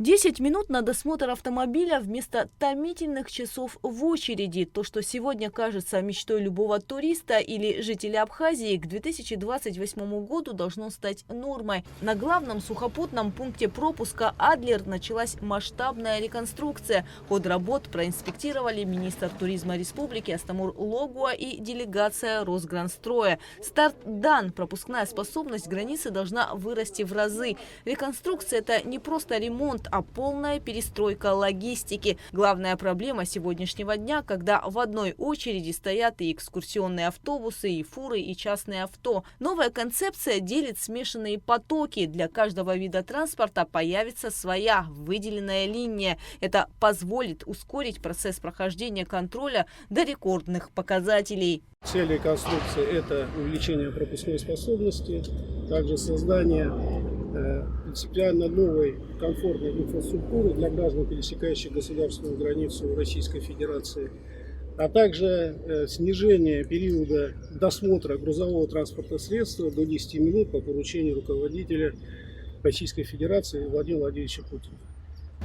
10 минут на досмотр автомобиля вместо томительных часов в очереди. То, что сегодня кажется мечтой любого туриста или жителя Абхазии, к 2028 году должно стать нормой. На главном сухопутном пункте пропуска Адлер началась масштабная реконструкция. Ход работ проинспектировали министр туризма республики Астамур Логуа и делегация Росгранстроя. Старт дан. Пропускная способность границы должна вырасти в разы. Реконструкция – это не просто ремонт, а полная перестройка логистики. Главная проблема сегодняшнего дня, когда в одной очереди стоят и экскурсионные автобусы, и фуры, и частные авто. Новая концепция делит смешанные потоки. Для каждого вида транспорта появится своя выделенная линия. Это позволит ускорить процесс прохождения контроля до рекордных показателей. Цель реконструкции – это увеличение пропускной способности, также создание принципиально новой комфортной инфраструктуры для граждан, пересекающих государственную границу Российской Федерации, а также снижение периода досмотра грузового транспортного средства до 10 минут по поручению руководителя Российской Федерации Владимира Владимировича Путина.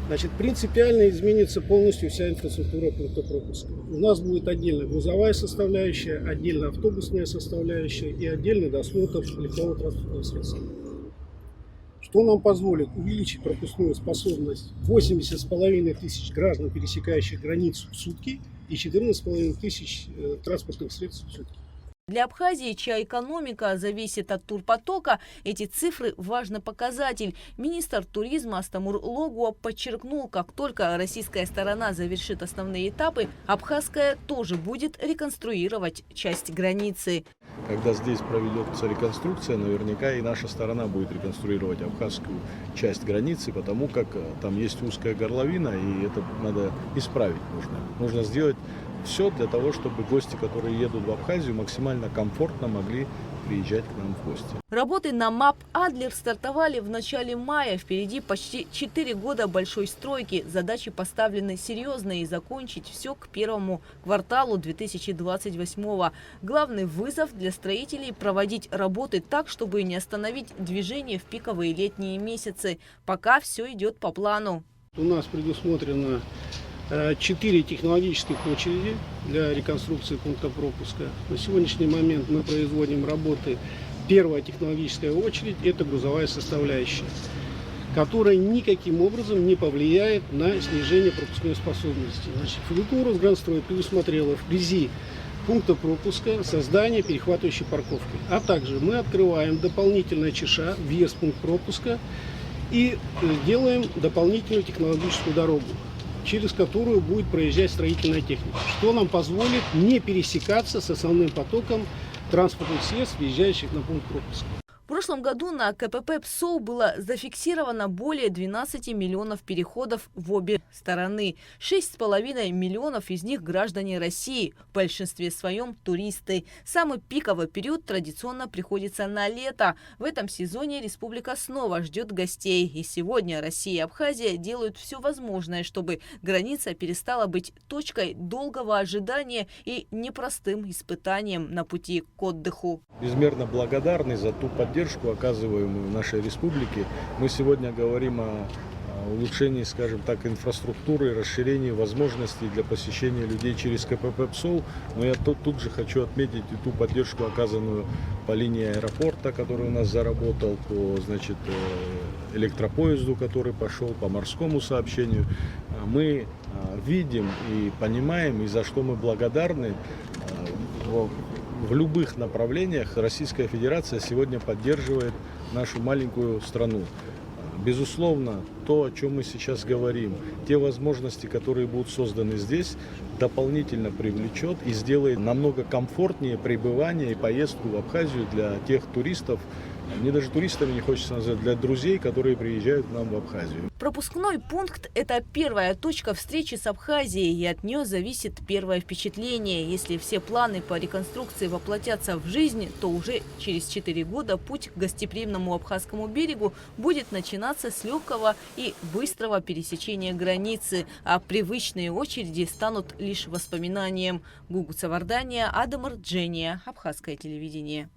Значит, принципиально изменится полностью вся инфраструктура пункта пропуска. У нас будет отдельно грузовая составляющая, отдельно автобусная составляющая и отдельный досмотр легкового транспортного средства. Что нам позволит увеличить пропускную способность 80,5 тысяч граждан, пересекающих границу в сутки, и 14,5 тысяч транспортных средств в сутки. Для Абхазии, чья экономика зависит от турпотока, эти цифры – важный показатель. Министр туризма Астамур Логуа подчеркнул, как только российская сторона завершит основные этапы, абхазская тоже будет реконструировать часть границы. Когда здесь проведется реконструкция, наверняка и наша сторона будет реконструировать абхазскую часть границы, потому как там есть узкая горловина, и это надо исправить нужно сделать все для того, чтобы гости, которые едут в Абхазию, максимально комфортно могли приезжать к нам в гости. Работы на МАП «Адлер» стартовали в начале мая. Впереди почти 4 года большой стройки. Задачи поставлены серьезные и закончить все к первому кварталу 2028-го. Главный вызов для строителей – проводить работы так, чтобы не остановить движение в пиковые летние месяцы. Пока все идет по плану. У нас предусмотрено 4 технологических очереди для реконструкции пункта пропуска. На сегодняшний момент мы производим работы. Первая технологическая очередь – это грузовая составляющая, которая никаким образом не повлияет на снижение пропускной способности. Значит, Росгранстрой предусмотрела вблизи пункта пропуска создание перехватывающей парковки. А также мы открываем дополнительное ЧШ, въезд в пункт пропуска, и делаем дополнительную технологическую дорогу, через которую будет проезжать строительная техника, что нам позволит не пересекаться с основным потоком транспортных средств, въезжающих на пункт пропуска. В прошлом году на КПП ПСОУ было зафиксировано более 12 миллионов переходов в обе стороны. 6,5 миллионов из них граждане России, в большинстве своем туристы. Самый пиковый период традиционно приходится на лето. В этом сезоне республика снова ждет гостей. И сегодня Россия и Абхазия делают все возможное, чтобы граница перестала быть точкой долгого ожидания и непростым испытанием на пути к отдыху. Безмерно благодарны за ту поддержку, оказываемую нашей республике. Мы сегодня говорим о улучшении, скажем так, инфраструктуры, расширении возможностей для посещения людей через КПП ПСОУ. Но я тут же хочу отметить и ту поддержку, оказанную по линии аэропорта, который у нас заработал, по, значит, электропоезду, который пошел, по морскому сообщению. Мы видим и понимаем, и за что мы благодарны. В любых направлениях Российская Федерация сегодня поддерживает нашу маленькую страну. Безусловно, то, о чем мы сейчас говорим, те возможности, которые будут созданы здесь, дополнительно привлечет и сделает намного комфортнее пребывание и поездку в Абхазию для тех туристов, мне даже туристами не хочется назвать, для друзей, которые приезжают к нам в Абхазию. Пропускной пункт – это первая точка встречи с Абхазией, и от нее зависит первое впечатление. Если все планы по реконструкции воплотятся в жизнь, то уже через 4 года путь к гостеприимному Абхазскому берегу будет начинаться с легкого и быстрого пересечения границы, а привычные очереди станут лишь воспоминанием. Гугуца Вардания, Адамар Джения, Абхазское телевидение.